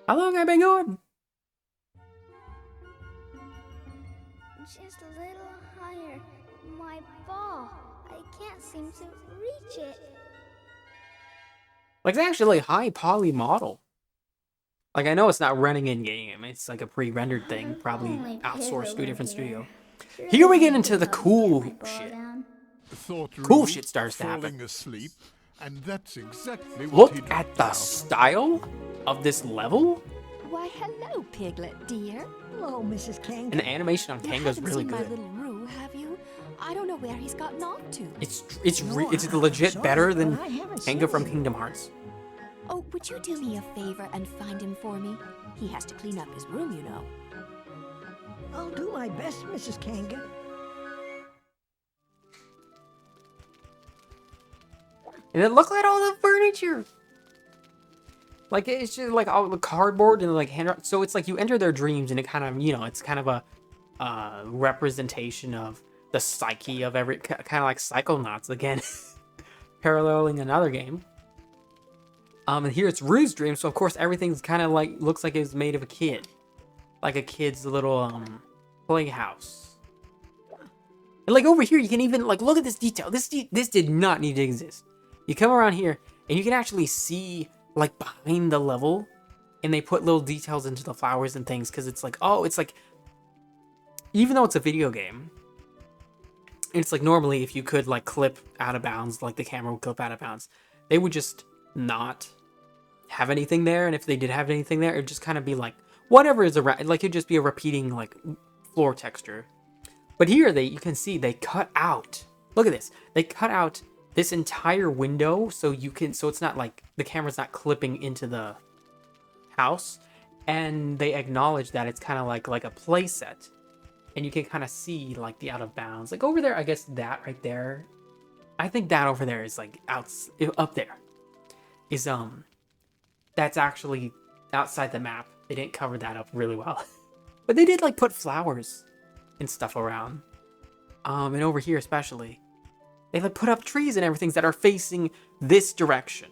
How long have I been going? Just a little higher. My ball. I can't seem to reach it. Like, it's actually a high poly model. Like, I know it's not running in game. It's like a pre-rendered thing, probably Only outsourced to a Piglet different here. studio. Here we Surely get he into can the help me get cool my ball shit. down. Cool shit starts to happen. Falling asleep, and that's exactly what Look he at dropped the out. style of this level. Why, hello, Piglet, dear. Hello, Mrs. And Kanga. the animation on You Kanga's haven't really seen my good. little Roo, have you? I don't know where he's gotten off to. It's No, legit sorry, better but than I haven't Kanga seen from him. Kingdom Hearts. Oh, would you do me a favor and find him for me? He has to clean up his room, you know. I'll do my best, Mrs. Kanga. And it looked like all the furniture. Like, it's just like all the cardboard and like hand. So it's like you enter their dreams, and it kind of, it's kind of a representation of the psyche of every, kind of like Psychonauts again, paralleling another game. And here it's Rue's dream, so of course everything's kind of like looks like it was made of a kid, like a kid's little playhouse. And like over here, you can even like look at this detail. This did not need to exist. You come around here, and you can actually see like behind the level, and they put little details into the flowers and things because it's like, oh, it's like, even though it's a video game, it's like normally if you could like clip out of bounds, like the camera would clip out of bounds, they would just not have anything there, and if they did have anything there, it'd just kind of be like whatever is around, like it'd just be a repeating like floor texture. But here you can see they cut out. Look at this. They cut out this entire window so it's not like the camera's not clipping into the house, and they acknowledge that it's kind of like a play set, and you can kind of see like the out of bounds, like over there. I guess that right there, I think that over there is like up there is that's actually outside the map. They didn't cover that up really well. But they did like put flowers and stuff around, and over here especially they like put up trees and everything that are facing this direction.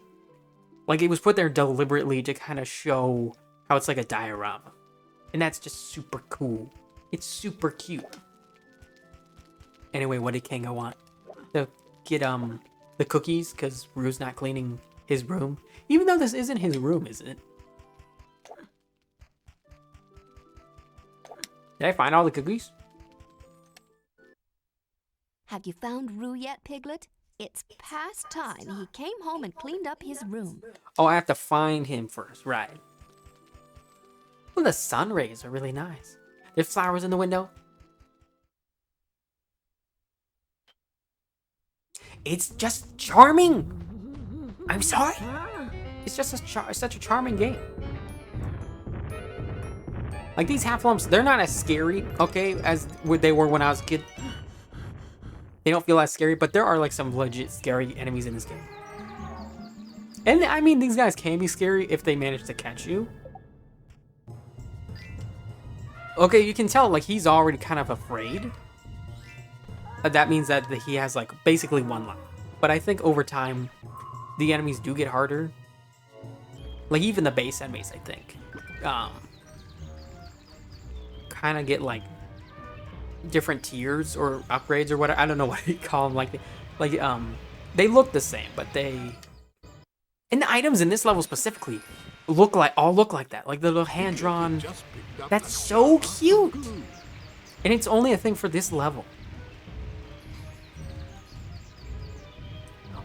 Like it was put there deliberately to kind of show how it's like a diorama. And that's just super cool. It's super cute. Anyway, what did Kanga want? To get the cookies because Rue's not cleaning his room. Even though this isn't his room, is it? Did I find all the cookies? Have you found Roo yet, Piglet? It's past time. He came home and cleaned up his room. Oh, I have to find him first, right? Well, the sun rays are really nice. There's flowers in the window. It's just charming. I'm sorry. It's just such a charming game. Like these half lumps, they're not as scary, okay, as they were when I was a kid. They don't feel as scary, but there are like some legit scary enemies in this game. And I mean, these guys can be scary if they manage to catch you. Okay, you can tell like he's already kind of afraid. That means that he has like basically one life. But I think over time, the enemies do get harder. Like even the base enemies, I think, kind of get like different tiers or upgrades or whatever. I don't know what you call them. They look the same, but and the items in this level specifically look like that. Like the little hand drawn. That's so cute. And it's only a thing for this level.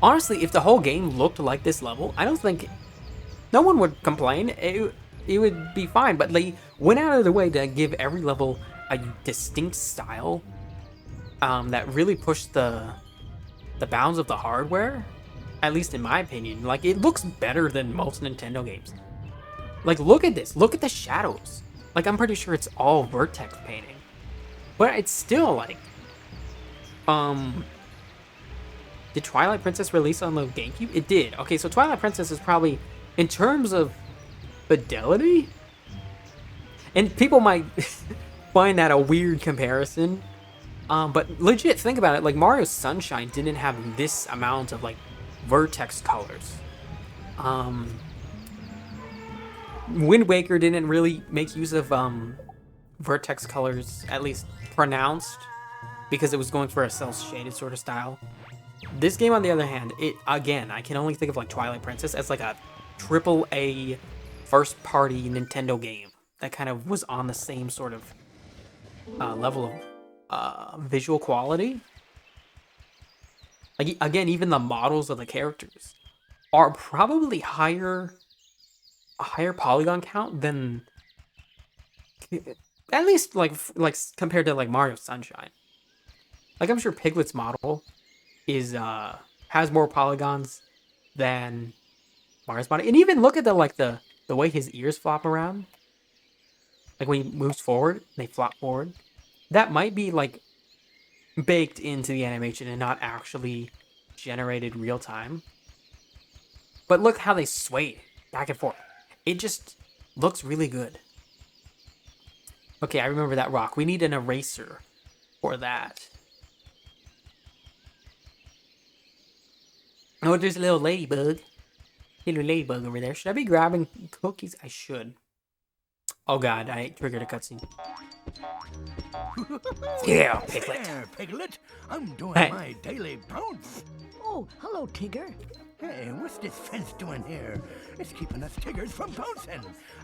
Honestly, if the whole game looked like this level, I don't think no one would complain. It would be fine. But they went out of their way to give every level a distinct style that really pushed the bounds of the hardware, at least in my opinion. Like it looks better than most Nintendo games. Like look at this, look at the shadows. Like I'm pretty sure it's all vertex painting, but it's still like did Twilight Princess release on the GameCube? It did. Okay, so Twilight Princess is probably, in terms of fidelity, and people might find that a weird comparison, but legit think about it, like Mario Sunshine didn't have this amount of like vertex colors, Wind Waker didn't really make use of vertex colors, at least pronounced, because it was going for a cel-shaded sort of style. This game, on the other hand, again, I can only think of like Twilight Princess as like a AAA first-party Nintendo game that kind of was on the same sort of level of visual quality. Like, again, even the models of the characters are probably a higher polygon count than, at least like compared to like Mario Sunshine. Like, I'm sure Piglet's model is has more polygons than Mario's body. And even look at the way his ears flop around. Like when he moves forward, they flop forward. That might be like baked into the animation and not actually generated real time. But look how they sway back and forth. It just looks really good. Okay, I remember that rock. We need an eraser for that. Oh, there's a little ladybug. Little ladybug over there. Should I be grabbing cookies? I should. Oh god, I triggered a cutscene. Yeah, Piglet. There, Piglet. I'm doing Hey. my daily bounce. Oh, hello, Tigger. Hey, what's this fence doing here? It's keeping us Tiggers from bouncing.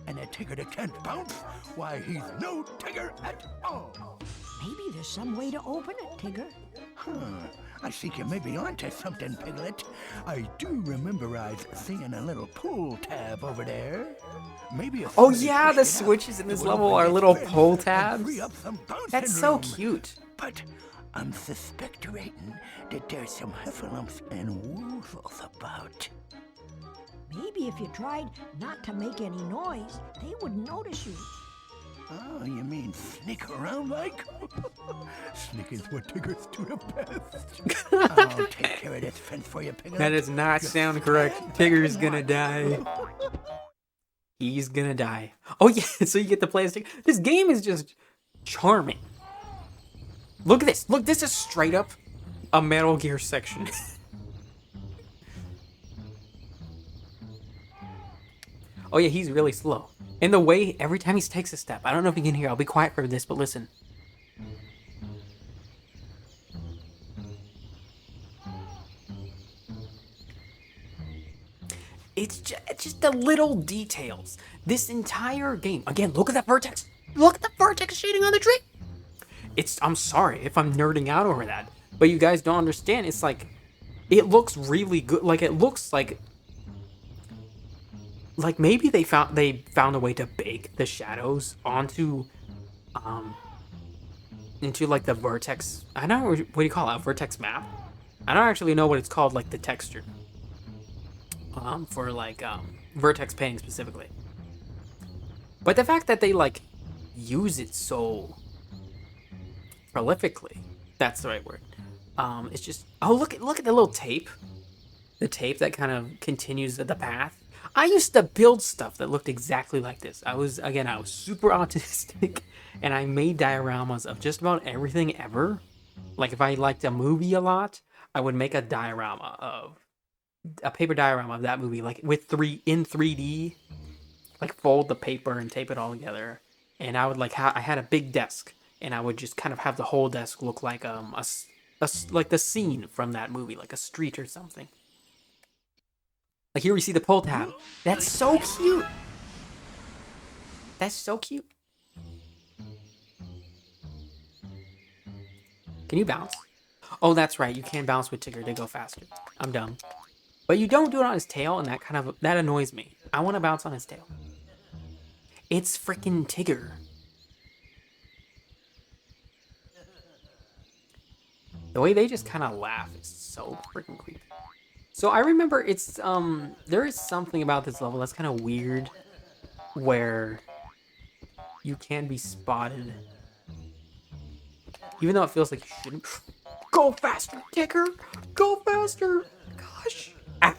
And a Tigger that can't bounce, why, he's no Tigger at all. Maybe there's some way to open it, Tigger. Huh. I think you may be onto something, Piglet. I do remember seeing a little pool tab over there. Maybe if Oh somebody yeah, pushed the it up, switches in it this would level open are its little vents pull and tabs. free up some bouncing That's so room. cute. But I'm suspecting that there's some heffalumps and woozles about. Maybe if you tried not to make any noise, they wouldn't notice you. Oh, you mean sneak around like? Sneak is what Tiggers do the best. I'll take care of this fence for you, Piglet. That does not Just sound correct. stand Tigger's back and gonna watch. die. He's gonna die. Oh yeah, so you get to play as Tigger. This game is just charming. Look at this. Look, this is straight up a Metal Gear section. Oh yeah, he's really slow. And the way every time he takes a step, I don't know if you can hear. I'll be quiet for this, but listen. It's just the little details. This entire game. Again, look at that vertex. Look at the vertex shading on the tree. I'm sorry if I'm nerding out over that, but you guys don't understand. It's like, it looks really good. Like, it looks like maybe they found a way to bake the shadows onto into like the vertex. I don't know, what do you call it, a vertex map? I don't actually know what it's called, like the texture for like vertex painting specifically. But the fact that they like use it so prolifically, that's the right word. It's just, oh, look at the little tape. The tape that kind of continues the path. I used to build stuff that looked exactly like this. I was super autistic, and I made dioramas of just about everything ever. Like, if I liked a movie a lot, I would make a paper diorama of that movie, like in 3D, like fold the paper and tape it all together. And I would I had a big desk, and I would just kind of have the whole desk look like like the scene from that movie, like a street or something. Like, here we see the pull tab. That's so cute. That's so cute. Can you bounce? Oh, that's right. You can bounce with Tigger to go faster. I'm dumb. But you don't do it on his tail, and that annoys me. I want to bounce on his tail. It's freaking Tigger. The way they just kind of laugh is so freaking creepy. So I remember it's there is something about this level that's kind of weird, where you can be spotted, even though it feels like you shouldn't. Go faster, Tigger! Go faster! Gosh! Ah.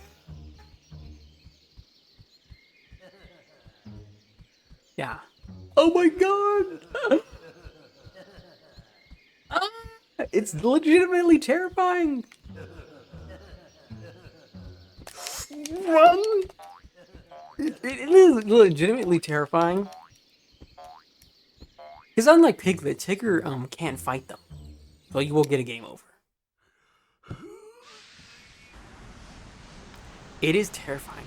Yeah. Oh my god! It's legitimately terrifying. Run! It is legitimately terrifying. Because unlike Piglet, Tigger can't fight them. So you will get a game over. It is terrifying.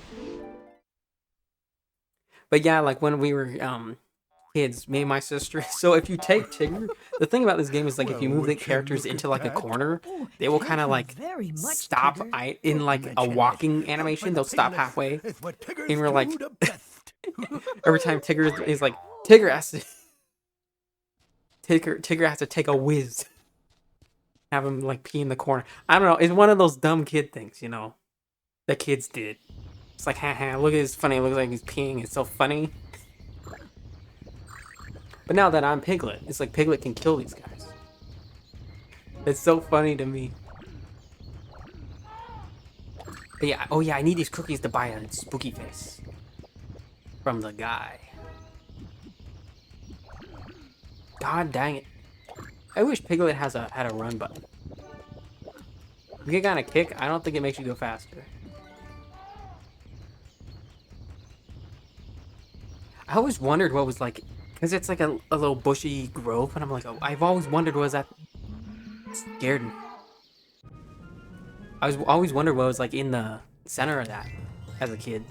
But yeah, like when we were kids, me and my sister. So if you take Tigger, the thing about this game is like if you Well, move the would you characters look into at like a that? corner, Oh, they will thank kind of you like very much, stop Tigger. in Don't like a mention it. walking Fun animation. for They'll the stop Piglets halfway. is what Tiggers And we're like, do the best. every time Tigger is like, Tigger has to Tigger has to take a whiz. Have him like pee in the corner. I don't know. It's one of those dumb kid things, you know, that kids did. It's like, haha, look at this funny. It looks like he's peeing. It's so funny. But now that I'm Piglet, it's like Piglet can kill these guys. It's so funny to me. But yeah, oh yeah, I need these cookies to buy a spooky face from the guy. God dang it. I wish Piglet had a run button. You get on a kick, I don't think it makes you go faster. I always wondered what was like, because it's like a little bushy grove, and I'm like, oh, I've always wondered was that scared me. I was always wondered what was like in the center of that as a kid.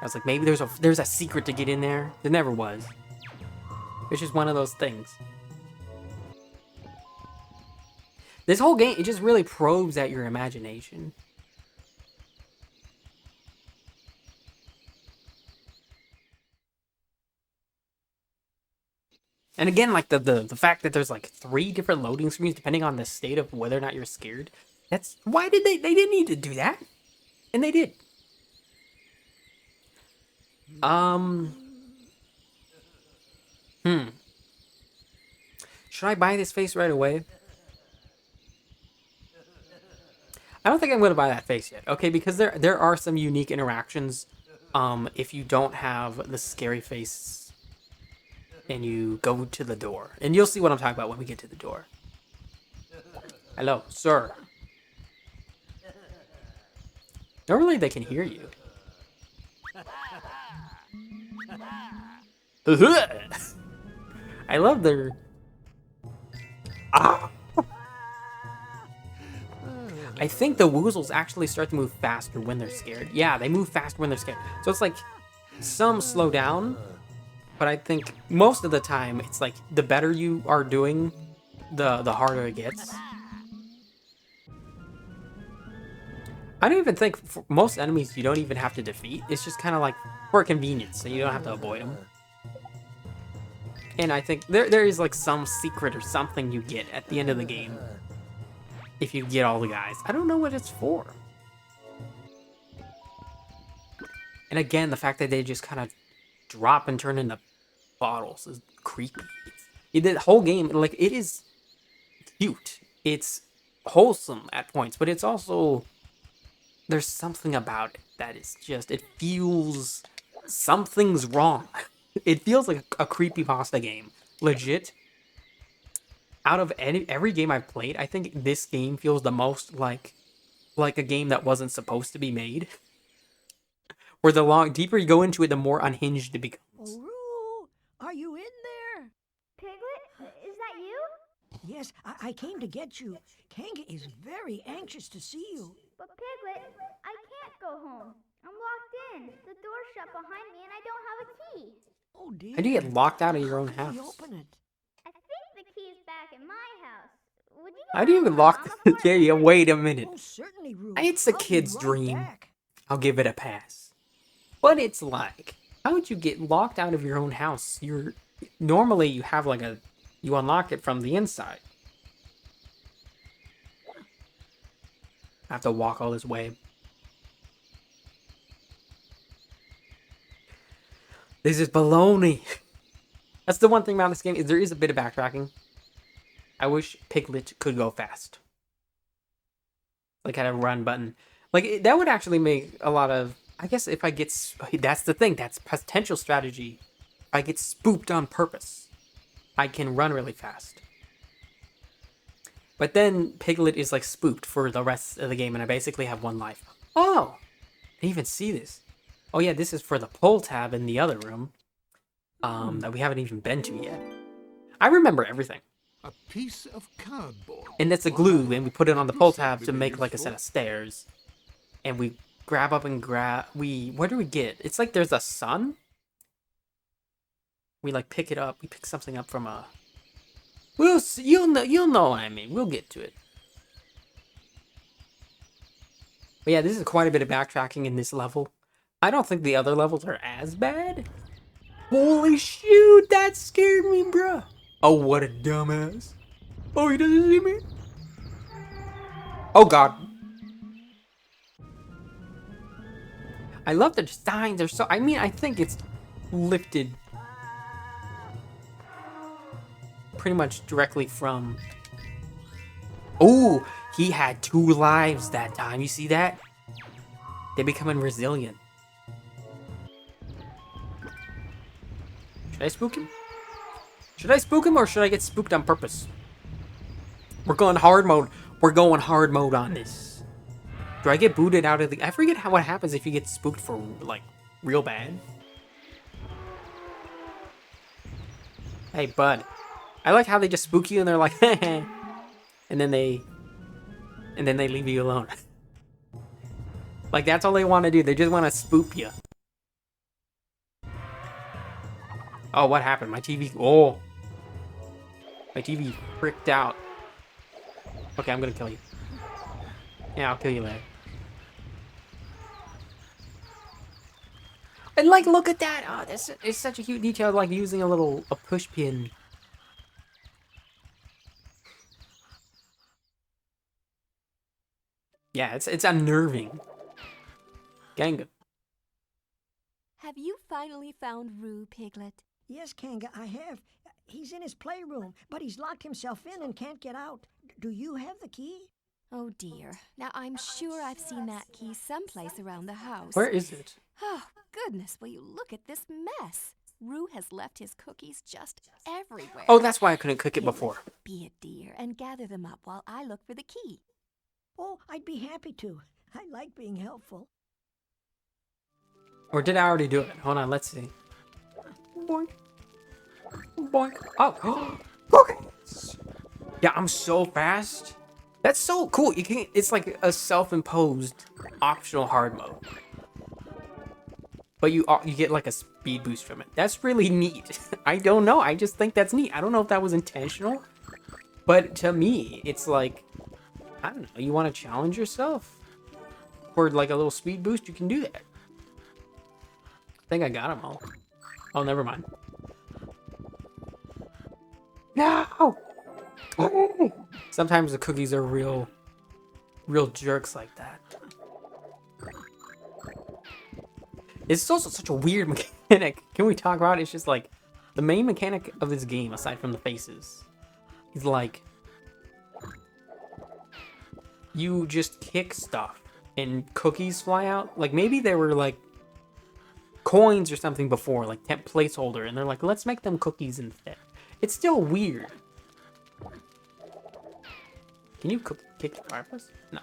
I was like, maybe there's a secret to get in there. There never was. It's just one of those things. This whole game, it just really probes at your imagination. And again, like the fact that there's like 3 different loading screens depending on the state of whether or not you're scared. That's why did they didn't need to do that. And they did. Should I buy this face right away? I don't think I'm going to buy that face yet. Okay, because there are some unique interactions if you don't have the scary face and you go to the door. And you'll see what I'm talking about when we get to the door. Hello, sir. Normally they can hear you. I love their... Ah! I think the woozles actually start to move faster when they're scared. Yeah, they move faster when they're scared. So it's like some slow down, but I think most of the time it's like the better you are doing, the harder it gets. I don't even think for most enemies you don't even have to defeat. It's just kind of like for convenience, so you don't have to avoid them. And I think there is like some secret or something you get at the end of the game. If you get all the guys. I don't know what it's for. And again, the fact that they just kind of drop and turn into bottles is creepy. The whole game, like, it is cute. It's wholesome at points, but it's also... There's something about it that is just... It feels... Something's wrong. It feels like a creepypasta game. Legit. Out of every game I've played, I think this game feels the most like a game that wasn't supposed to be made. Where the deeper you go into it, the more unhinged it becomes. Oh, Roo, are you in there? Piglet, is that you? Yes, I came to get you. Kanga is very anxious to see you. But Piglet, I can't go home. I'm locked in. The door's shut behind me and I don't have a key. Oh dear. How do you get locked out of your own How do we house? open it? I think the key's back in my house. Would you How do you mind? lock I'm the... Yeah, wait a minute. Oh, certainly, Roo. It's a I'll be kid's right dream. back. I'll give it a pass. But it's like... How would you get locked out of your own house? Normally you have like a... You unlock it from the inside. I have to walk all this way. This is baloney. That's the one thing about this game, is there is a bit of backtracking. I wish Piglet could go fast. Like had a run button. Like that would actually make a lot of... I guess if I get... That's the thing. That's potential strategy. If I get spooked on purpose, I can run really fast. But then Piglet is like spooked for the rest of the game and I basically have 1 life. Oh! I didn't even see this. Oh yeah, this is for the pull tab in the other room. That we haven't even been to yet. I remember everything. A piece of cardboard. And that's a glue, and we put it on the pull tab to Possibly make like a set of stairs. And we grab up and what do we get? It's like there's a sun. We like pick it up. We pick something up from a. We'll see, you'll know what I mean. We'll get to it. But yeah, this is quite a bit of backtracking in this level. I don't think the other levels are as bad. Holy shoot, that scared me, bruh. Oh, what a dumbass. Oh, he doesn't see me? Oh, God. I love the designs. They're so... I mean, I think it's lifted pretty much directly from... Oh, he had 2 lives that time. You see that? They're becoming resilient. Should I spook him? Should I spook him or should I get spooked on purpose? We're going hard mode. We're going hard mode on this. Do I get booted out of the... I forget what happens if you get spooked for, like, real bad. Hey, bud. I like how they just spook you and they're like, and then they leave you alone. Like, that's all they want to do. They just want to spook you. Oh, what happened? My TV... Oh. My TV freaked out. Okay, I'm gonna kill you. Yeah, I'll kill you later. And like, look at that! Oh, it's such a cute detail, like using a push pin. Yeah, it's unnerving. Ganga. Have you finally found Roo, Piglet? Yes, Kanga, I have. He's in his playroom, but he's locked himself in and can't get out. Do you have the key? Oh dear. Now I'm sure I've seen that key someplace around the house. Where is it? Oh, goodness, will you look at this mess? Roo has left his cookies just everywhere. Oh, that's why I couldn't cook it before. Be a dear and gather them up while I look for the key. Oh, I'd be happy to. I like being helpful. Or did I already do it? Hold on, let's see. Boink. Boink. Oh, cookies! Yeah, I'm so fast. That's so cool. You can. It's like a self-imposed optional hard mode, but you get like a speed boost from it. That's really neat. I don't know. I just think that's neat. I don't know if that was intentional, but to me, it's like, I don't know. You want to challenge yourself for like a little speed boost? You can do that. I think I got them all. Oh, never mind. No! Sometimes the cookies are real jerks like that. It's also such a weird mechanic. Can we talk about it? It's just like, the main mechanic of this game, aside from the faces, is like, you just kick stuff and cookies fly out. Like, maybe they were like coins or something before, like temp placeholder, and they're like, let's make them cookies instead. It's still weird. Can you kick the fireplace? No.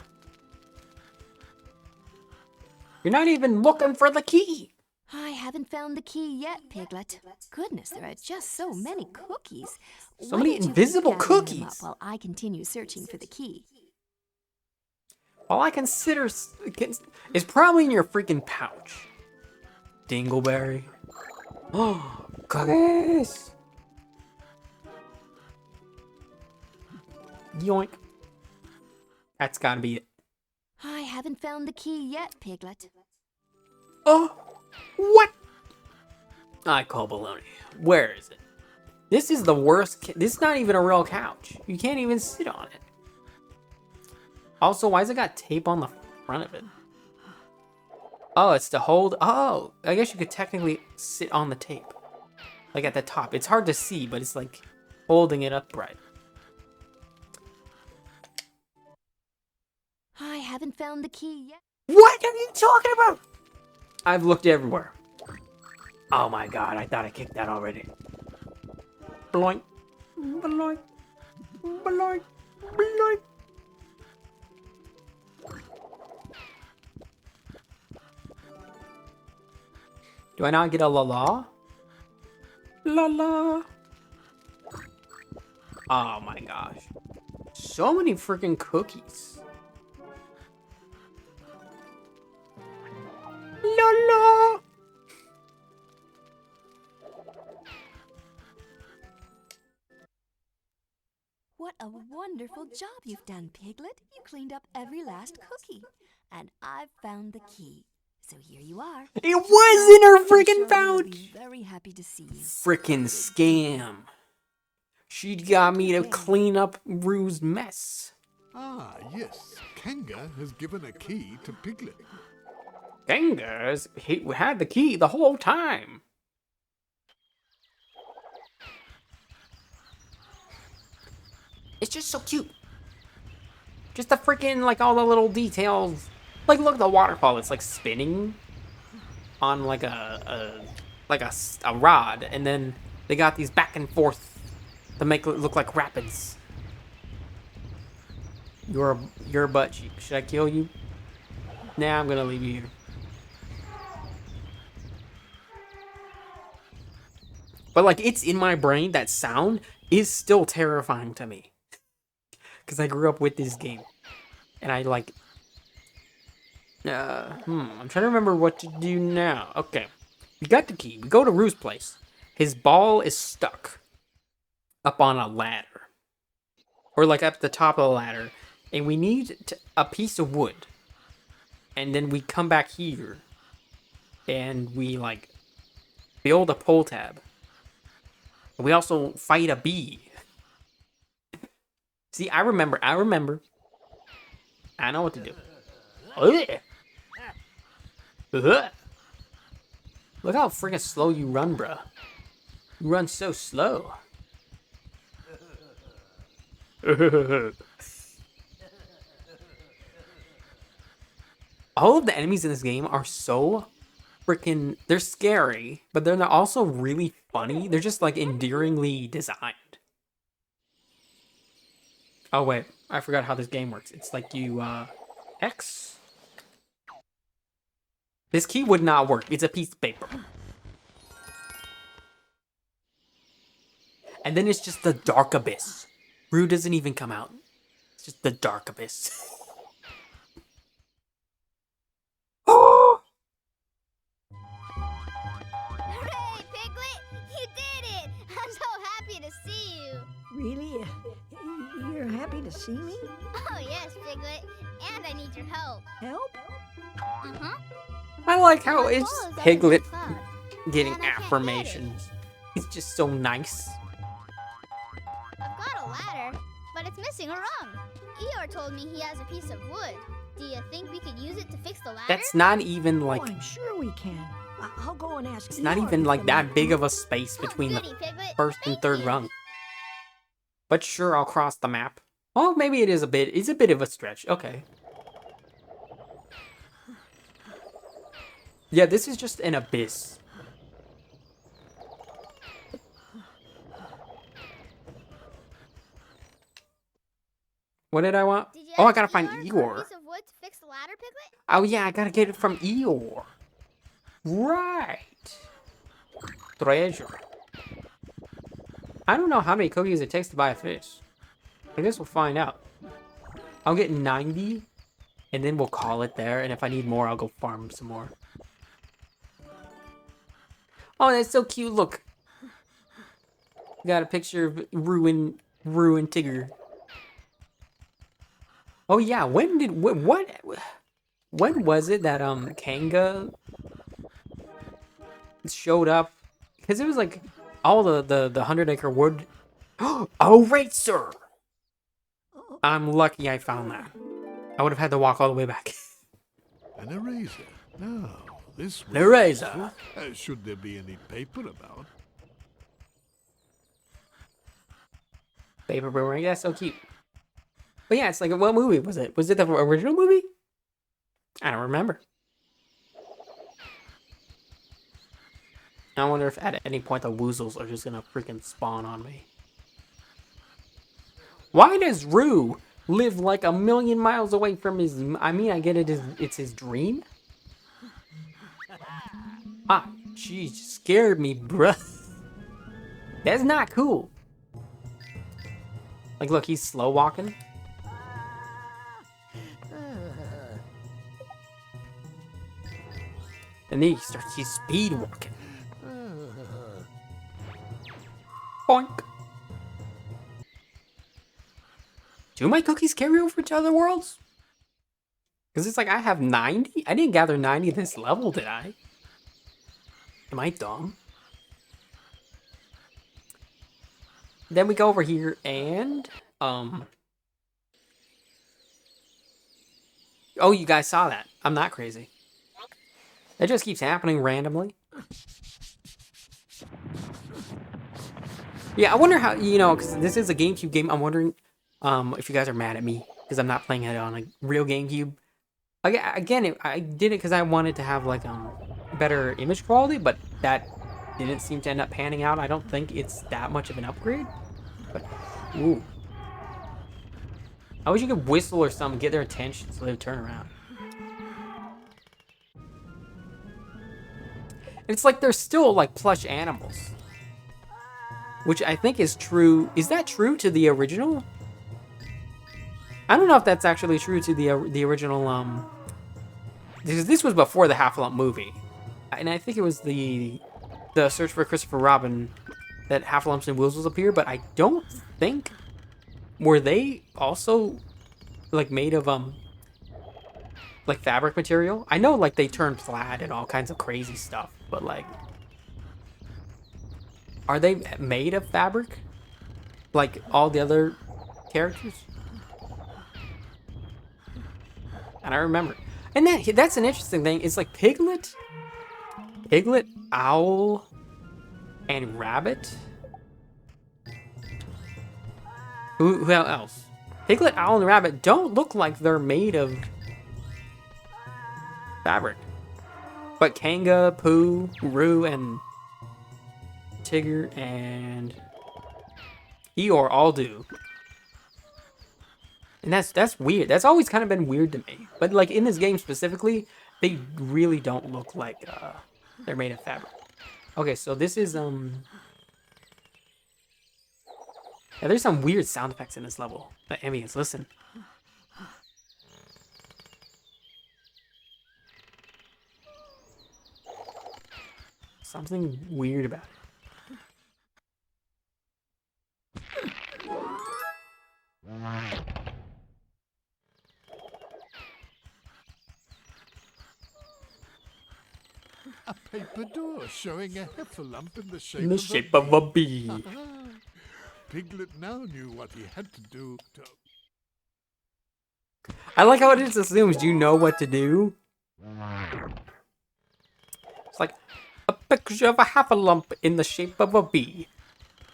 You're not even looking for the key. I haven't found the key yet, Piglet. Goodness, there are just so many cookies. So Why many don't you invisible keep gathering them cookies. up while I continue searching for the key. All I consider is probably in your freaking pouch. Dingleberry. Oh, cookies. Yoink. That's gotta be it. I haven't found the key yet, Piglet. Oh, what? I call baloney. Where is it? This is the worst. This is not even a real couch. You can't even sit on it. Also, why's it got tape on the front of it? Oh, it's to hold. Oh, I guess you could technically sit on the tape. Like at the top. It's hard to see, but it's like holding it upright. I haven't found the key yet. What are you talking about? I've looked everywhere. Oh my god, I thought I kicked that already. Bloink. Bloink. Bloink. Bloink. Do I not get a la la? La la. Oh my gosh. So many freaking cookies. La la. What a wonderful job you've done, Piglet. You cleaned up every last cookie. And I've found the key. So here you are. It was in her I'm sure freaking Rue will be pouch. very happy to see you. Freaking scam. She got me to clean up Rue's mess. Ah, yes. Kanga has given a key to Piglet. Fingers, he had the key the whole time. It's just so cute. Just the freaking, like, all the little details. Like, look at the waterfall. It's like spinning on like a rod, and then they got these back and forth to make it look like rapids. You're a butt cheek. Should I kill you? Nah, I'm gonna leave you here. But like, it's in my brain. That sound is still terrifying to me because I grew up with this game, and I like. I'm trying to remember what to do now. Okay, we got the key. We go to Rue's place. His ball is stuck up on a ladder, or like up the top of the ladder, and we need a piece of wood. And then we come back here, and we like build a pull tab. We also fight a bee. See, I remember. I know what to do. Look how freaking slow you run, bruh. You run so slow. All of the enemies in this game are so freaking... They're scary, but they're also really funny. They're just, like, endearingly designed. Oh, wait. I forgot how this game works. It's like you, X... This key would not work. It's a piece of paper. And then it's just the dark abyss. Rue doesn't even come out. It's just the dark abyss. Oh! Hooray, Piglet! You did it! I'm so happy to see you. Really? You're happy to see me? Oh, yes, Piglet. And I need your help. Help? Uh-huh. I like how My it's ball is up in the Piglet cloud, getting and I can't get it. affirmations. It's just so nice. I've got a ladder, but it's missing a rung. Eeyore told me he has a piece of wood. Do you think we could use it to fix the ladder? That's not even like... Oh, I'm sure we can. I'll go and ask. It's not Eeyore even if like the that ladder- big of a space between the goody, Piglet. first and Thank third you. rung. But sure, I'll cross the map. Oh, maybe it is a bit... It's a bit of a stretch. Okay. Yeah, this is just an abyss. What did I want? Did you Oh, I ask gotta find for a Eeyore. piece of wood to fix the ladder, Piglet? Oh yeah, I gotta get it from Eeyore. Right. Treasure. I don't know how many cookies it takes to buy a fish. I guess we'll find out. I'll get 90, and then we'll call it there. And if I need more, I'll go farm some more. Oh, that's so cute. Look. Got a picture of Rue and Tigger. Oh yeah, when was it that Kanga showed up? Because it was like all the 100-acre wood. Oh, right, sir. I'm lucky I found that. I would have had to walk all the way back. An eraser. Now, this An eraser. Should there be any paper about? Paper boomerang. That's so cute. But yeah, it's like, what movie was it? Was it the original movie? I don't remember. I wonder if at any point the woozles are just gonna freaking spawn on me. Why does Rue live like 1,000,000 miles away from his... I mean, I get it, it's his dream. Ah, Jeez, scared me, bruh. That's not cool. Like, look, he's slow walking. And then he's speed walking. Boink. Do my cookies carry over to other worlds? Because it's like I have 90? I didn't gather 90 this level, did I? Am I dumb? Then we go over here and, oh, you guys saw that. I'm not crazy. That just keeps happening randomly. Yeah, I wonder how, you know, because this is a GameCube game. I'm wondering if you guys are mad at me because I'm not playing it on a real GameCube. Again, I did it because I wanted to have, like, better image quality, but that didn't seem to end up panning out. I don't think it's that much of an upgrade. But, ooh. I wish you could whistle or something, get their attention so they would turn around. It's like they're still like plush animals. Which I think is true. Is that true to the original? I don't know if that's actually true to the original, because this was before the Half-Lump movie. And I think it was the Search for Christopher Robin that Half-Lumps and Woozles appear, but I don't think... Were they also, like, made of, like, fabric material? I know, like, they turn plaid and all kinds of crazy stuff, but, like... Are they made of fabric? Like, all the other characters? And I remember. And that's an interesting thing. It's like Piglet, Owl, and Rabbit. Who else? Piglet, Owl, and Rabbit don't look like they're made of fabric. But Kanga, Pooh, Roo, and Tigger, and Eeyore all do. And that's weird. That's always kind of been weird to me. But like in this game specifically, they really don't look like they're made of fabric. Okay, so this is yeah, there's some weird sound effects in this level. But Emmys, listen. Something weird about it. A paper door showing a heffalump in the shape, In the shape of a bee. Piglet now knew what he had to do to... I like how it just assumes you know what to do. It's like a picture of a half-a-lump in the shape of a bee.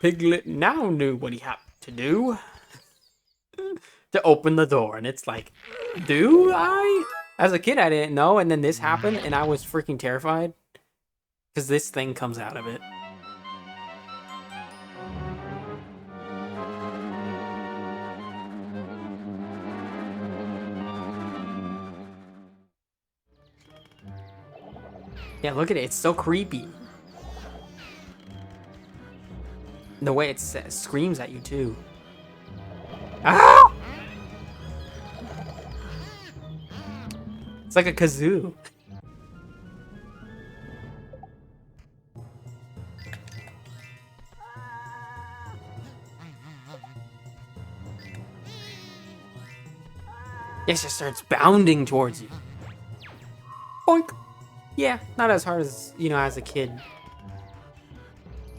Piglet now knew what he had to do. To open the door, and it's like, do I? As a kid, I didn't know, and then this happened, and I was freaking terrified. Because this thing comes out of it. Yeah, look at it. It's so creepy. The way it screams at you, too. Ah! It's like a kazoo. Yes, it starts bounding towards you. Boink. Yeah, not as hard as, you know, as a kid.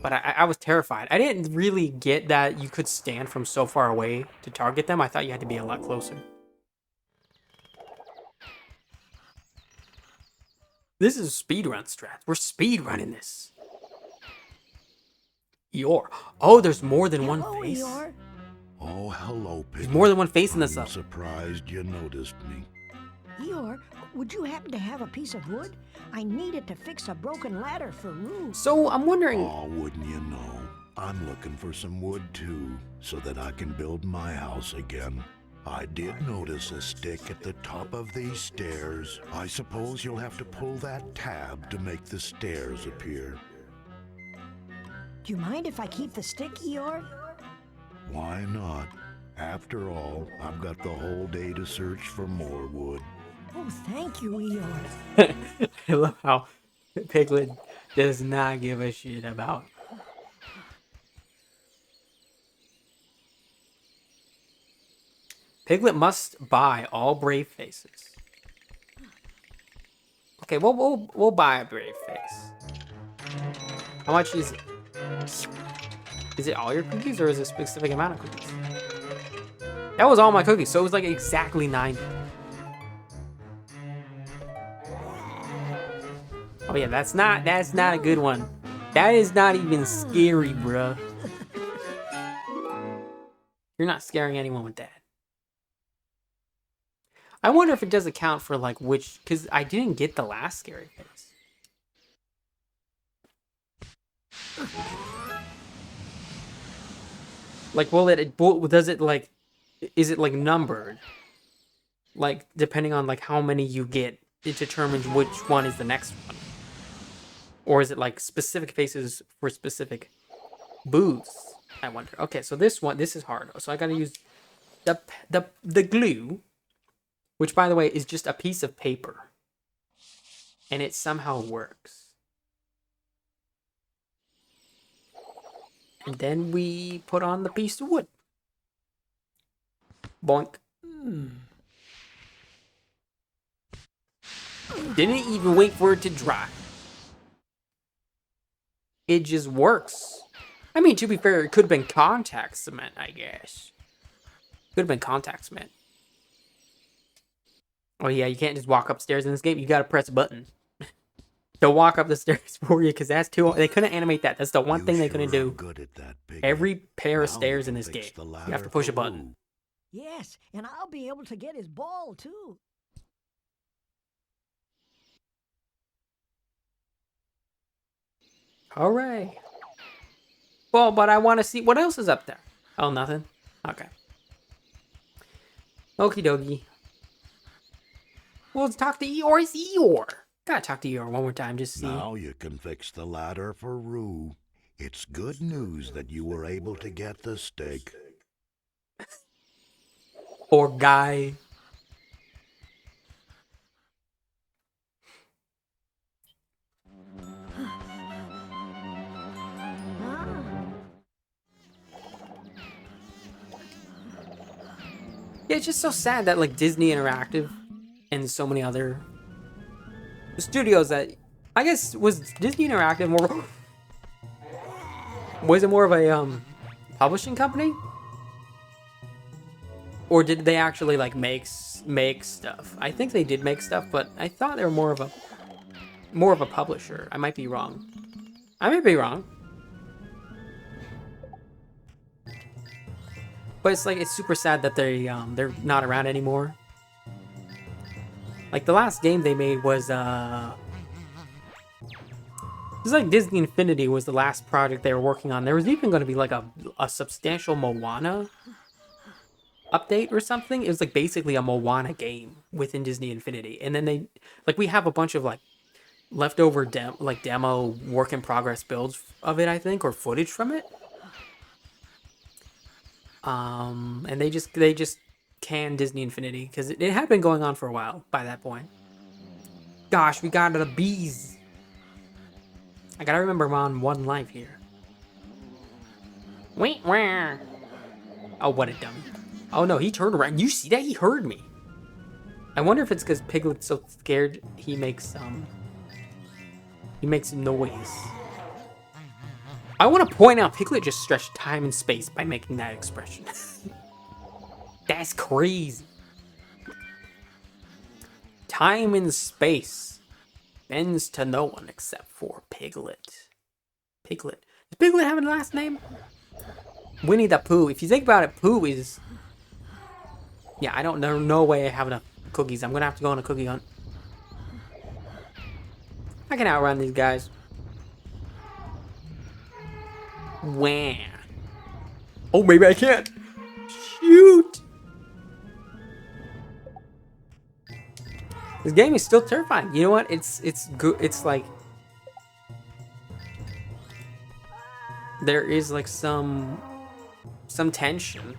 But I was terrified. I didn't really get that you could stand from so far away to target them. I thought you had to be a lot closer. This is speedrun strat. We're speedrunning this. Eeyore. Oh, there's more than one face. Eeyore. Oh, hello, Piglet. There's more than one face in this I'm up. surprised you noticed me. Eeyore, would you happen to have a piece of wood? I need it to fix a broken ladder for Roo. So I'm wondering. Oh, wouldn't you know? I'm looking for some wood too, so that I can build my house again. I did notice a stick at the top of these stairs. I suppose you'll have to pull that tab to make the stairs appear. Do you mind if I keep the stick, Eeyore? Why not? After all, I've got the whole day to search for more wood. Oh, thank you, Eeyore. I love how Piglet does not give a shit about. Piglet must buy all brave faces. Okay, we'll buy a brave face. How much is it? Is it all your cookies or is it a specific amount of cookies? That was all my cookies, so it was like exactly 90. Oh yeah, that's not a good one. That is not even scary, bruh. You're not scaring anyone with that. I wonder if it does account for like which, because I didn't get the last scary face. Like, does it like, is it like numbered? Like, depending on like how many you get, it determines which one is the next one. Or is it like specific faces for specific booths? I wonder. Okay, so this is hard. So I gotta use the glue, which by the way is just a piece of paper, and it somehow works. And then we put on the piece of wood. Boink. Didn't even wait for it to dry. It just works. I mean, to be fair, it could have been contact cement, I guess. Could have been contact cement. Oh yeah, you can't just walk upstairs in this game. You gotta press a button. They'll walk up the stairs for you, because that's too... They couldn't animate that. That's the one thing they couldn't do. Good at that, Piglet. Every pair of Now stairs you in this fix game, the you have to push a button. Yes, and I'll be able to get his ball, too. Hooray. Well, but I want to see... What else is up there? Oh, nothing? Okay. Okie dokie. Well, let's talk to Eeyore. It's Eeyore. Gotta talk to Eeyore one more time, just see. Now you can fix the ladder for Roo. It's good news that you were able to get the stick. Poor guy. Yeah, it's just so sad that like Disney Interactive and so many other studios that I guess was Disney Interactive more was it more of a publishing company, or did they actually like make stuff? I think they did make stuff, but I thought they were more of a publisher. I might be wrong. I might be wrong. But it's like, it's super sad that they're not around anymore. Like the last game they made was it's like Disney Infinity was the last project they were working on. There was even going to be like a substantial Moana update or something. It was like basically a Moana game within Disney Infinity. And then they, like, we have a bunch of like leftover demo work in progress builds of it, I think, or footage from it. And they just canned Disney Infinity because it had been going on for a while by that point. Gosh, we got the bees. I gotta remember I'm on one life here. Wait, where? Oh, what a dummy. Oh no, he turned around. You see that? He heard me. I wonder if it's because Piglet's so scared he makes noise. I want to point out Piglet just stretched time and space by making that expression. That's crazy. Time and space bends to no one except for Piglet. Piglet. Does Piglet have a last name? Winnie the Pooh. If you think about it, Pooh is... Yeah, I don't know. No way I have enough cookies. I'm going to have to go on a cookie hunt. I can outrun these guys. Wham. Oh, maybe I can't. Shoot. This game is still terrifying. You know what? It's good. It's like there is like some tension,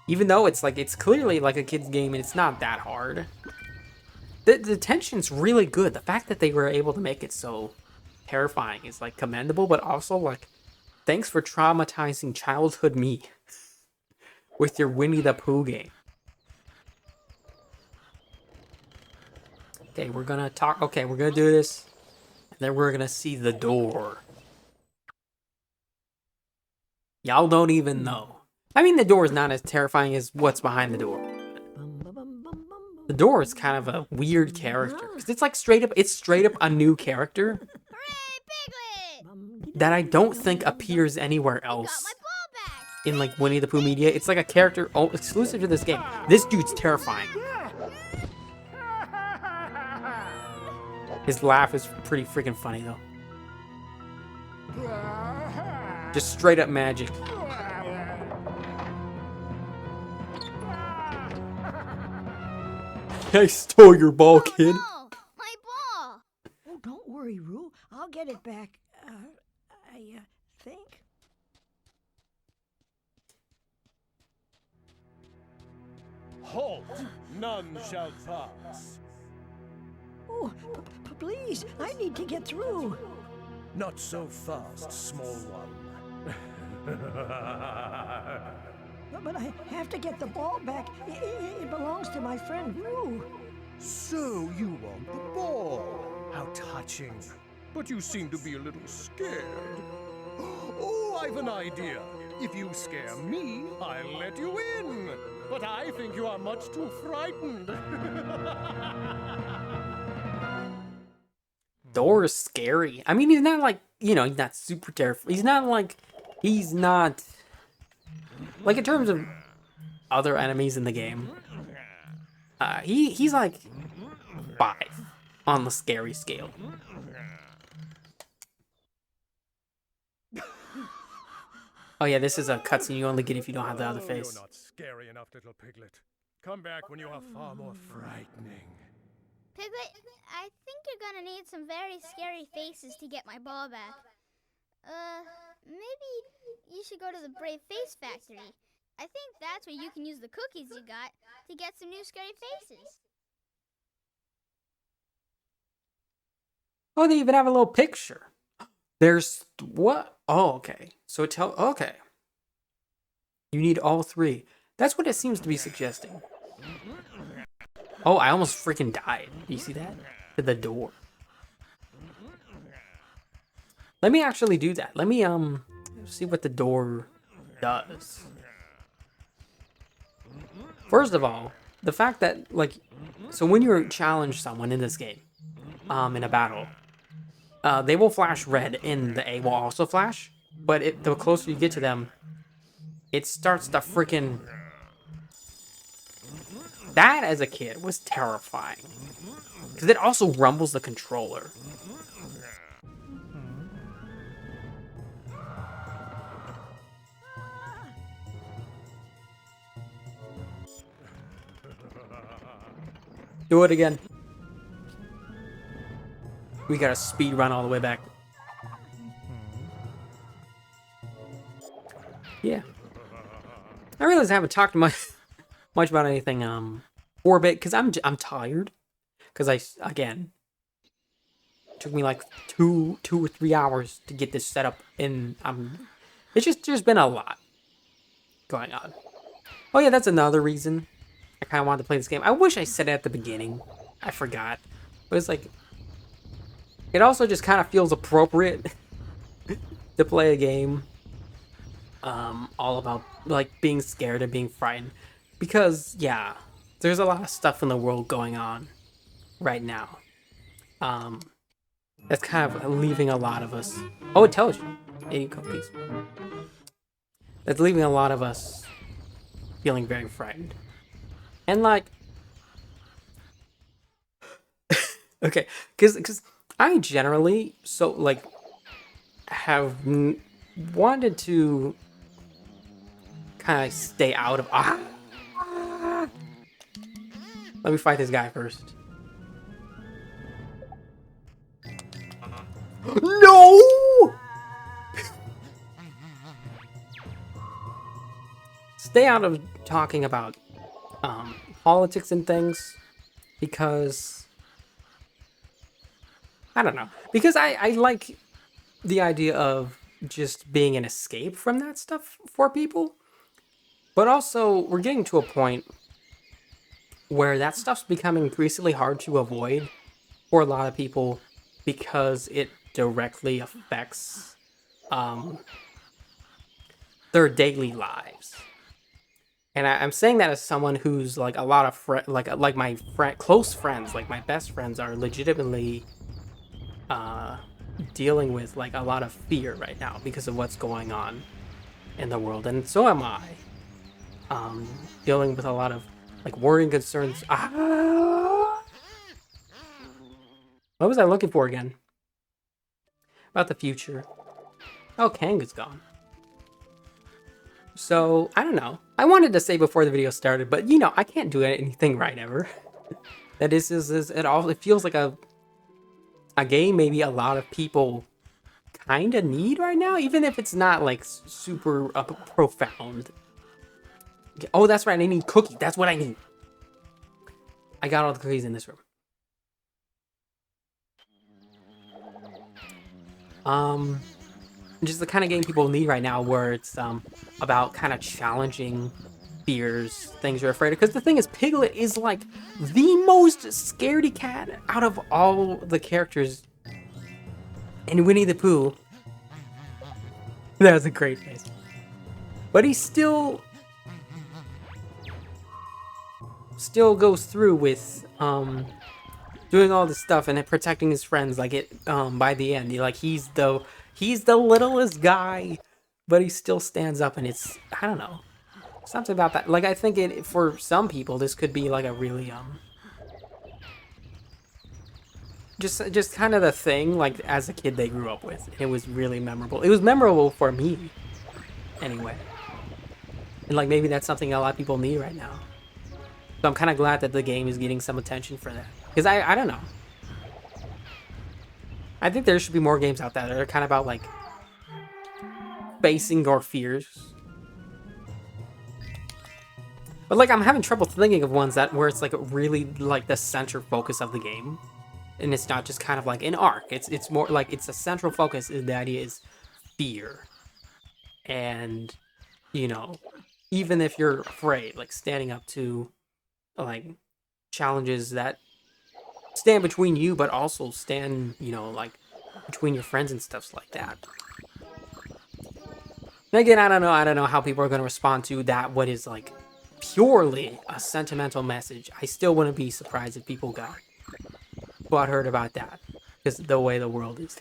even though it's like it's clearly like a kid's game and it's not that hard. The tension's really good. The fact that they were able to make it so terrifying is like commendable, but also like thanks for traumatizing childhood me with your Winnie the Pooh game. Okay, we're gonna talk. Okay, we're gonna do this, and then we're gonna see the door. Y'all don't even know. I mean, the door is not as terrifying as what's behind the door. The door is kind of a weird character because it's like straight up. It's straight up a new character Hooray, Piglet! that I don't think appears anywhere Got else my ball back! in like Winnie the Pooh media. It's like a character exclusive to this game. This dude's terrifying. His laugh is pretty freaking funny though. Just straight up magic. I stole your ball, kid. No, my ball! Oh, don't worry, Roo. I'll get it back. I think. Halt! None shall pass. Oh, please, I need to get through. Not so fast, small one. But I have to get the ball back. It belongs to my friend Roo. So you want the ball? How touching. But you seem to be a little scared. Oh, I've an idea. If you scare me, I'll let you in. But I think you are much too frightened. Door is scary. I mean, he's not like, you know, he's not super terrifying. He's not like in terms of other enemies in the game. He's like 5 on the scary scale. Oh yeah, this is a cutscene you only get if you don't have the other face. You're not scary enough, little Piglet. Come back when you are far more frightening. Piglet, I think you're gonna need some very scary faces to get my ball back. Maybe you should go to the Brave Face Factory. I think that's where you can use the cookies you got to get some new scary faces. Oh, they even have a little picture. There's what? Oh, okay. So okay. You need all 3. That's what it seems to be suggesting. Oh, I almost freaking died. Do you see that? To the door. Let me actually do that. Let me see what the door does. First of all, the fact that like so when you challenge someone in this game, in a battle, they will flash red and the A will also flash, but the closer you get to them, it starts to freaking... That, as a kid, was terrifying. Because it also rumbles the controller. Do it again. We gotta speed run all the way back. Yeah. I realize I haven't talked much about anything for a bit because I'm tired. Because again, it took me like two or 3 hours to get this set up, and it's just there's been a lot going on. Oh yeah, that's another reason I kind of wanted to play this game. I wish I said it at the beginning. I forgot, but it's like it also just kind of feels appropriate to play a game all about like being scared and being frightened, because yeah, there's a lot of stuff in the world going on right now that's kind of leaving a lot of us... Oh, it tells you 80 cookies. That's leaving a lot of us feeling very frightened. And like okay, because I generally have wanted to kind of stay out of... Let me fight this guy first. No! Stay out of talking about politics and things, because I don't know. Because I like the idea of just being an escape from that stuff for people. But also, we're getting to a point where that stuff's becoming increasingly hard to avoid for a lot of people because it directly affects their daily lives. And I'm saying that as someone who's like a lot of like my close friends, like my best friends, are legitimately dealing with like a lot of fear right now because of what's going on in the world, and so am I. Dealing with a lot of like worrying concerns. What was I looking for again? About the future. Oh, Kanga's gone. So, I don't know. I wanted to say before the video started, but you know, I can't do anything right ever. That is it feels like a game maybe a lot of people kind of need right now, even if it's not like super profound. Oh, that's right. I need cookies. That's what I need. I got all the cookies in this room. Just the kind of game people need right now, where it's about kind of challenging fears, things you're afraid of. Because the thing is, Piglet is like the most scaredy cat out of all the characters. And Winnie the Pooh. That was a great face. But he still goes through with doing all this stuff and protecting his friends. Like it by the end, he's the littlest guy, but he still stands up, and it's, I don't know, something about that. Like I think for some people this could be like a really just kind of the thing like as a kid they grew up with. It was really memorable. It was memorable for me anyway. And like maybe that's something a lot of people need right now. So I'm kind of glad that the game is getting some attention for that. Because I don't know. I think there should be more games out there that are kind of about like facing your fears. But like I'm having trouble thinking of ones where it's like really like the central focus of the game. And it's not just kind of like an arc. It's more like it's a central focus. The idea is fear. And, you know, even if you're afraid, like standing up to like challenges that stand between you, but also stand, you know, like between your friends and stuff like that. And again, I don't know how people are going to respond to that, what is like purely a sentimental message. I still wouldn't be surprised if people got butthurt about that, because the way the world is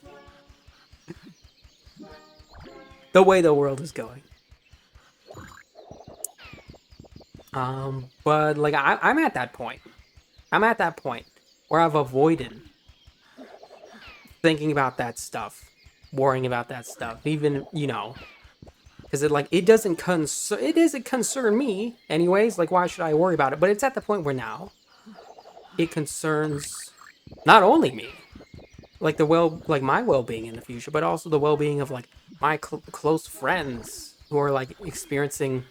the way the world is going. But like I'm at that point. I'm at that point where I've avoided thinking about that stuff, worrying about that stuff, even, you know, because it doesn't concern me anyways. Like, why should I worry about it? But it's at the point where now it concerns not only me, like my well-being in the future, but also the well-being of like my close friends who are like experiencing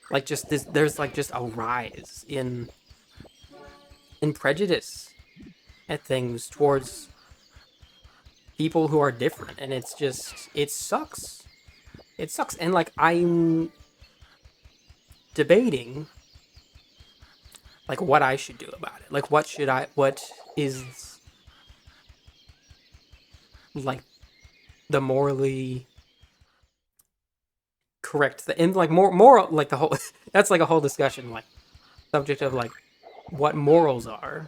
like just this. There's like just a rise in prejudice at things towards people who are different, and it sucks. It sucks. And like I'm debating like what I should do about it. Like what is like the morally correct and like moral, like the whole that's like a whole discussion, like subject of like what morals are,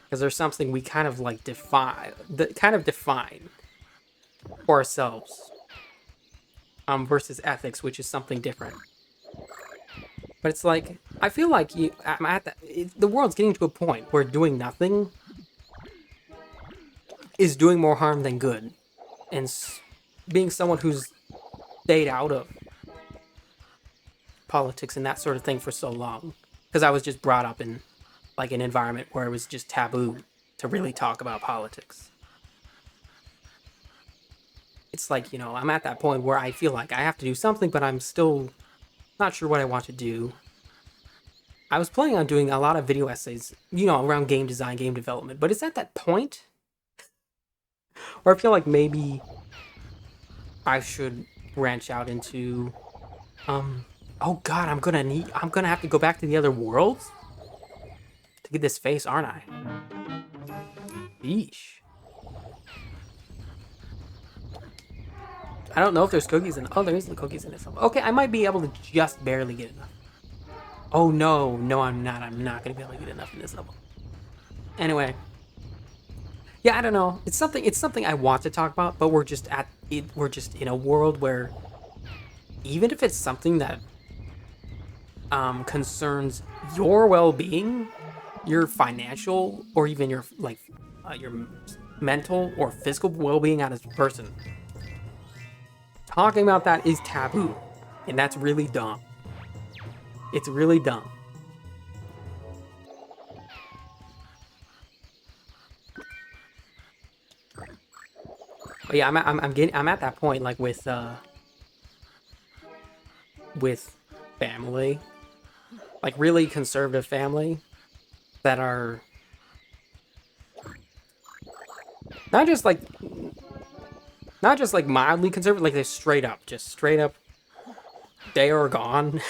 because there's something we kind of like define for ourselves versus ethics, which is something different. But it's like I feel like I'm at the world's getting to a point where doing nothing is doing more harm than good. And being someone who's stayed out of politics and that sort of thing for so long, because I was just brought up in like an environment where it was just taboo to really talk about politics. it's like, you know, I'm at that point where I feel like I have to do something, but I'm still not sure what I want to do. I was planning on doing a lot of video essays, you know, around game design, game development, but it's at that point where I feel like maybe I should branch out into, oh god, I'm gonna have to go back to the other worlds to get this face, aren't I? Yeesh. I don't know if there's cookies in, oh, there isn't cookies in this level. Okay, I might be able to just barely get enough. Oh no, no I'm not gonna be able to get enough in this level. Anyway. Yeah, I don't know. It's something I want to talk about, but we're just in a world where even if it's something that concerns your well-being, your financial, or even your your mental or physical well-being as a person, talking about that is taboo, and that's really dumb. It's really dumb. But yeah, I'm at that point, like with family, like really conservative family that are not just like mildly conservative, like they're straight up, they are gone.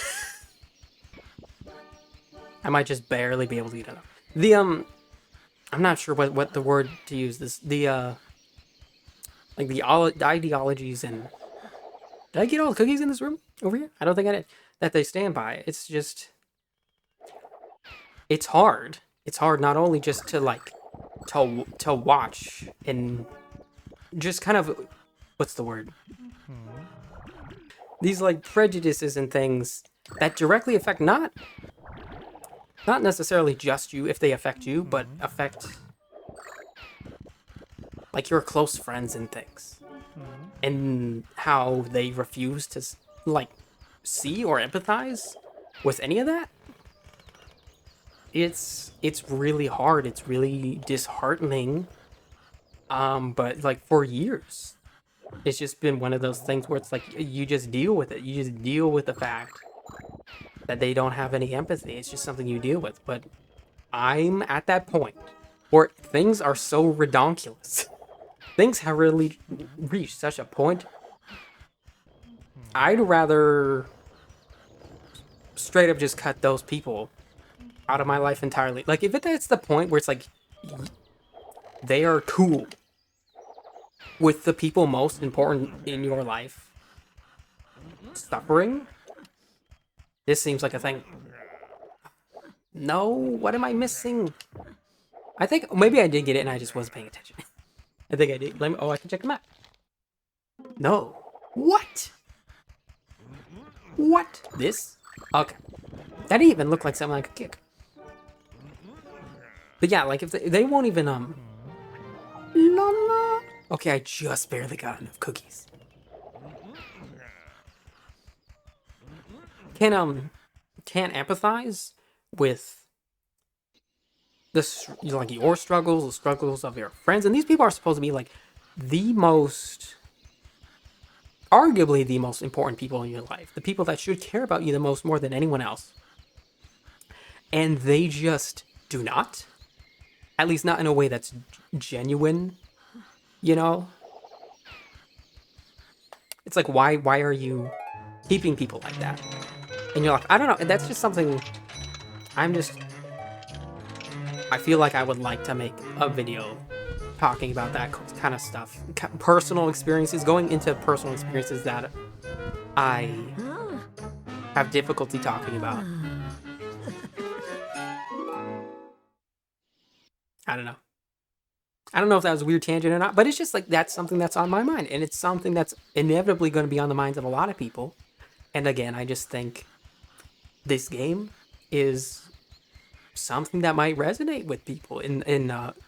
I might just barely be able to get enough. The I'm not sure what the word to use. Like the ideologies and, did I get all the cookies in this room over here? I don't think I did. That they stand by. It's just, it's hard. It's hard not only just to like to watch and just kind of, what's the word? These like prejudices and things that directly affect not necessarily just you if they affect you, but affect like your close friends and things, and how they refuse to like see or empathize with any of that. It's really hard. It's really disheartening. But like for years, it's just been one of those things where it's like you just deal with it. You just deal with the fact that they don't have any empathy. It's just something you deal with. But I'm at that point where things are so redonkulous. Things have really reached such a point. I'd rather straight up just cut those people out of my life entirely. Like, if that's the point where it's like they are cool with the people most important in your life suffering, this seems like a thing. No, what am I missing? I think maybe I did get it and I just wasn't paying attention. I think I did. Let me, oh, I can check the map. No. What? What? This? Okay. That didn't even look like something I could kick. But yeah, like if they won't even, la la. Okay, I just barely got enough cookies. Can't empathize with like your struggles, the struggles of your friends, and these people are supposed to be like arguably the most important people in your life, the people that should care about you the most, more than anyone else, and they just do not, at least not in a way that's genuine, you know? It's like, why are you keeping people like that? And you're like, I don't know, that's just something I feel like I would like to make a video talking about that kind of stuff. Personal experiences, going into personal experiences that I have difficulty talking about. I don't know. I don't know if that was a weird tangent or not, but it's just like, that's something that's on my mind. And it's something that's inevitably going to be on the minds of a lot of people. And again, I just think this game is something that might resonate with people in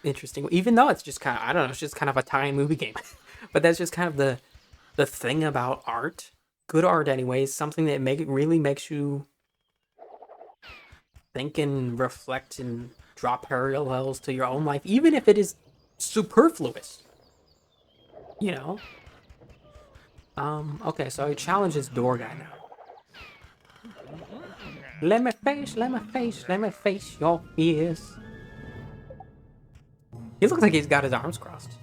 interesting, even though it's just kind of, I don't know, it's just kind of a tie movie game. But that's just kind of the thing about art, good art anyways, something that really makes you think and reflect and draw parallels to your own life, even if it is superfluous, you know? Okay, so I challenge this door guy now. Let me face your fears. He looks like he's got his arms crossed.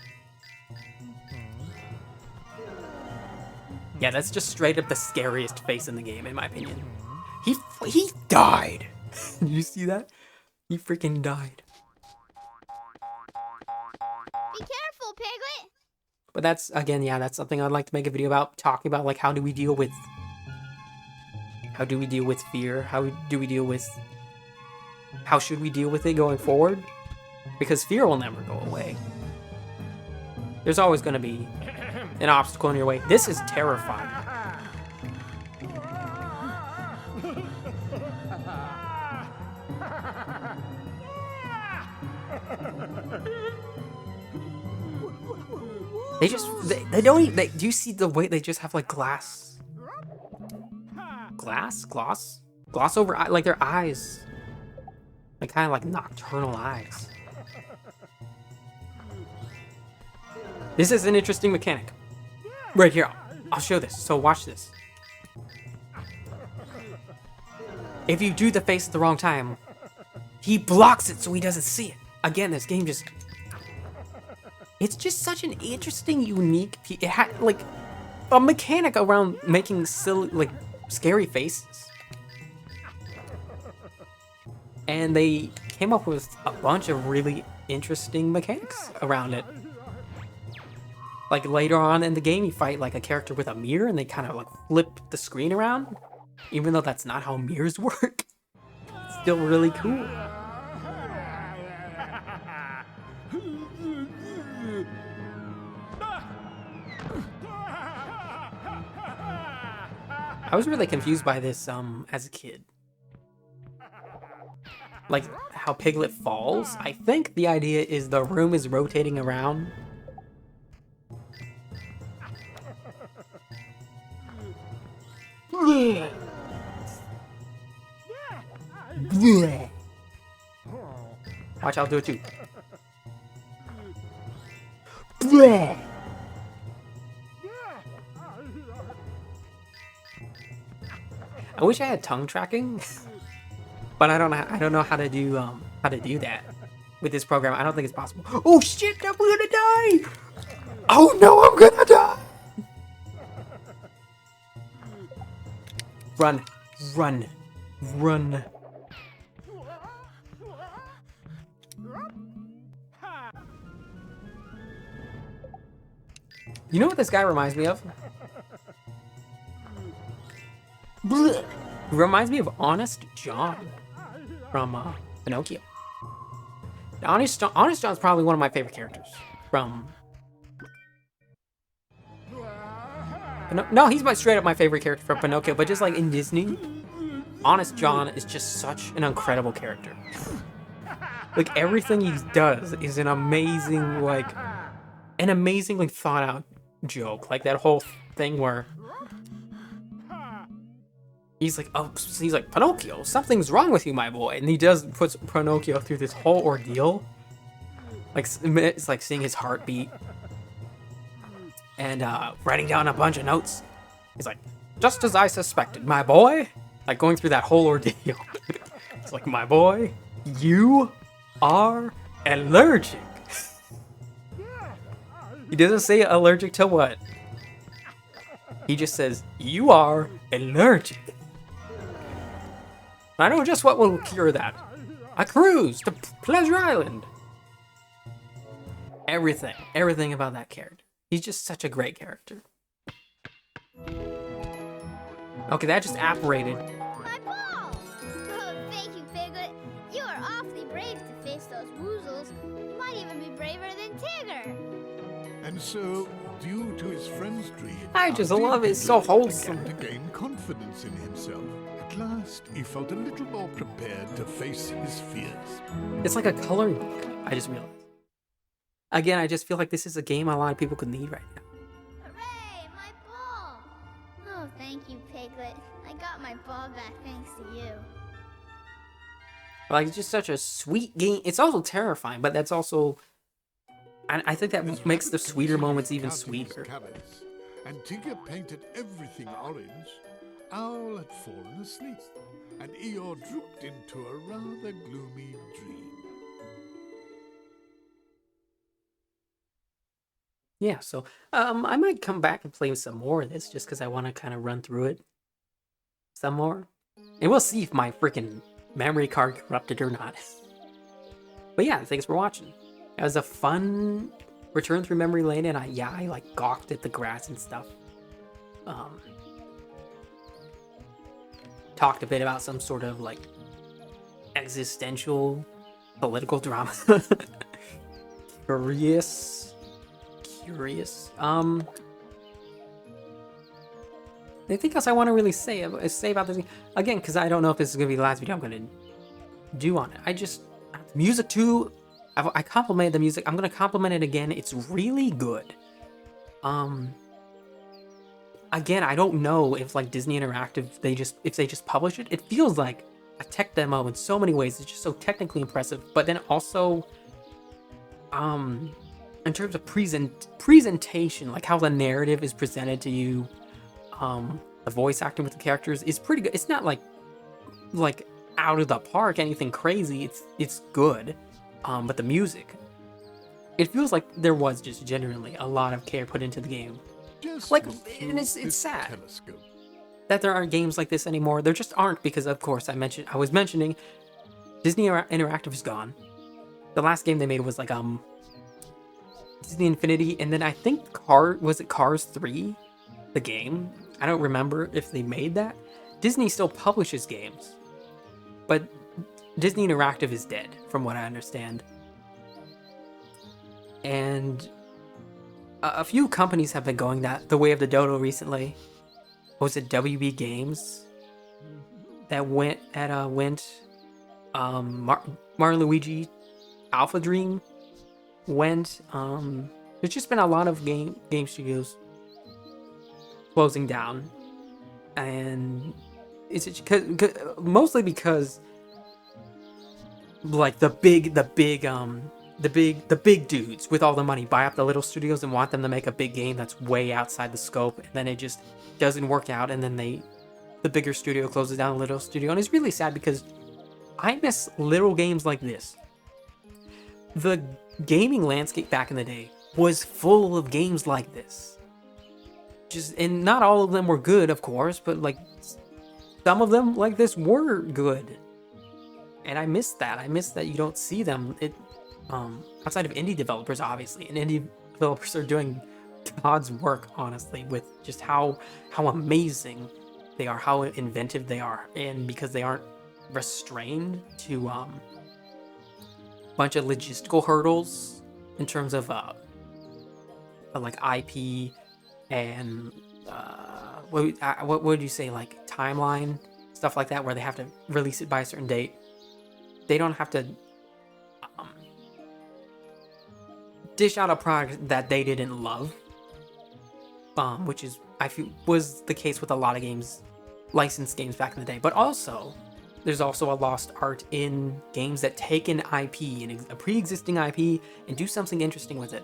Yeah, that's just straight up the scariest face in the game, in my opinion. He died. Did you see that? He freaking died. Be careful, Piglet! But that's, again, yeah, that's something I'd like to make a video about, talking about, like, how do we deal with fear? How should we deal with it going forward? Because fear will never go away. There's always going to be an obstacle in your way. This is terrifying. They don't even, do you see the way they just have like gloss over, like their eyes, like kind of like nocturnal eyes. This is an interesting mechanic. Right here, I'll show this, so watch this. If you do the face at the wrong time, he blocks it so he doesn't see it. Again, this game just... It's just such an interesting, unique... It had, like, a mechanic around making silly, like, scary faces. And they came up with a bunch of really interesting mechanics around it. Like, later on in the game, you fight, like, a character with a mirror, and they kind of, like, flip the screen around. Even though that's not how mirrors work. It's still really cool. I was really confused by this as a kid. Like how Piglet falls. I think the idea is the room is rotating around. Watch, I'll do it too. I wish I had tongue tracking, but I don't know how to do that with this program. I don't think it's possible. Oh shit! I'm gonna die! Oh no! I'm gonna die! Run! Run! Run! You know what this guy reminds me of? He reminds me of Honest John from Pinocchio. Now, Honest John's probably one of my favorite characters from... No, he's straight up my favorite character from Pinocchio, but just like in Disney, Honest John is just such an incredible character. Like everything he does is an amazingly thought out joke. Like that whole thing where he's like, Pinocchio, something's wrong with you, my boy. And he puts Pinocchio through this whole ordeal. Like, it's like seeing his heartbeat. And writing down a bunch of notes. He's like, just as I suspected, my boy. Like going through that whole ordeal. It's like, my boy, you are allergic. He doesn't say allergic to what. He just says, you are allergic. I know just what will cure that. A cruise to Pleasure Island. Everything about that character. He's just such a great character. Okay, that just apparated. My ball! Oh, thank you, Piglet. You are awfully brave to face those woozles. You might even be braver than Tigger. And so, due to his friend's dream, I just dear love it. It's so Piglet wholesome. began to gain confidence in himself. At last, he felt a little more prepared to face his fears. It's like a coloring book, I just realized. Again, I just feel like this is a game a lot of people could need right now. Hooray, my ball! Oh, thank you, Piglet. I got my ball back thanks to you. Like, it's just such a sweet game. It's also terrifying, but that's also... I think that makes the sweeter moments even sweeter. and Tigger painted everything orange, Owl had fallen asleep, and Eeyore drooped into a rather gloomy dream. Yeah, so I might come back and play some more of this just because I want to kind of run through it some more. And we'll see if my freaking memory card corrupted or not. But yeah, thanks for watching. It was a fun return through memory lane, and I like gawked at the grass and stuff. Talked a bit about some sort of like existential political drama. Curious. Anything else I want to really say about this again? Because I don't know if this is gonna be the last video I'm gonna do on it. Music too. I complimented the music. I'm gonna compliment it again. It's really good. Again, I don't know if like Disney Interactive, if they just publish it. It feels like a tech demo in so many ways. It's just so technically impressive. But then also, in terms of presentation, like how the narrative is presented to you, the voice acting with the characters is pretty good. It's not like out of the park, anything crazy. It's good. But the music, it feels like there was just genuinely a lot of care put into the game. Just Like, look and it's through this sad telescope. that there aren't games like this anymore. There just aren't, because of course I was mentioning Disney Interactive is gone. The last game they made was like Disney Infinity, and then I think Cars 3, the game. I don't remember if they made that. Disney still publishes games, but Disney Interactive is dead, from what I understand. And a few companies have been going the way of the dodo recently. Was it WB Games that went Mario Luigi Alpha Dream went. There's just been a lot of game studios closing down, and it's mostly because like the big dudes with all the money buy up the little studios and want them to make a big game that's way outside the scope, and then it just doesn't work out, and then the bigger studio closes down the little studio. And it's really sad because I miss little games like this. The gaming landscape back in the day was full of games like this. And not all of them were good, of course, but like some of them like this were good. And I miss that. I miss that you don't see them. Outside of indie developers, obviously, and indie developers are doing God's work, honestly, with just how amazing they are, how inventive they are, and because they aren't restrained to a bunch of logistical hurdles in terms of like IP and what would you say, like timeline stuff like that, where they have to release it by a certain date. They don't have to dish out a product that they didn't love, which is, I feel, was the case with a lot of games, licensed games back in the day. But also, there's also a lost art in games that take an IP, a pre-existing IP, and do something interesting with it.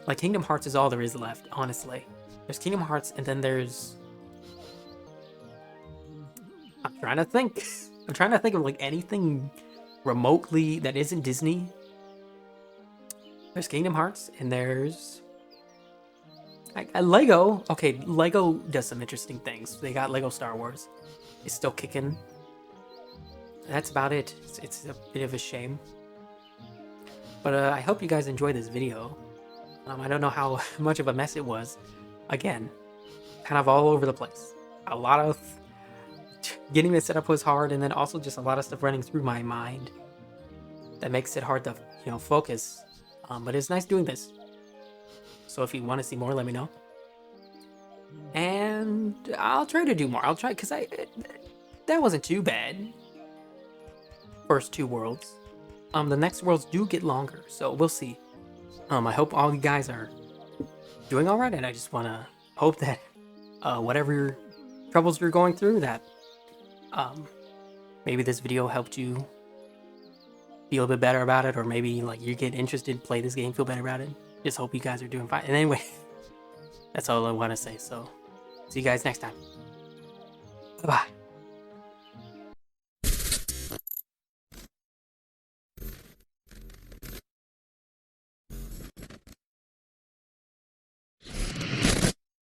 Like Kingdom Hearts is all there is left, honestly. There's Kingdom Hearts, and then there's... I'm trying to think of like anything remotely that isn't Disney. There's Kingdom Hearts, and there's Lego. Okay, Lego does some interesting things. They got Lego Star Wars. It's still kicking. That's about it. It's a bit of a shame. But I hope you guys enjoyed this video. I don't know how much of a mess it was. Again, kind of all over the place. A lot of... Getting this set up was hard, and then also just a lot of stuff running through my mind that makes it hard to, focus. But it's nice doing this. So if you want to see more, let me know. And I'll try to do more. I'll try, because that wasn't too bad. First 2 worlds. The next worlds do get longer, so we'll see. I hope all you guys are doing all right, and I just want to hope that whatever troubles you're going through, that maybe this video helped you feel a bit better about it, or maybe like you get interested, play this game, feel better about it. Just hope you guys are doing fine. And anyway, That's all I want to say. So, see you guys next time. Bye-bye.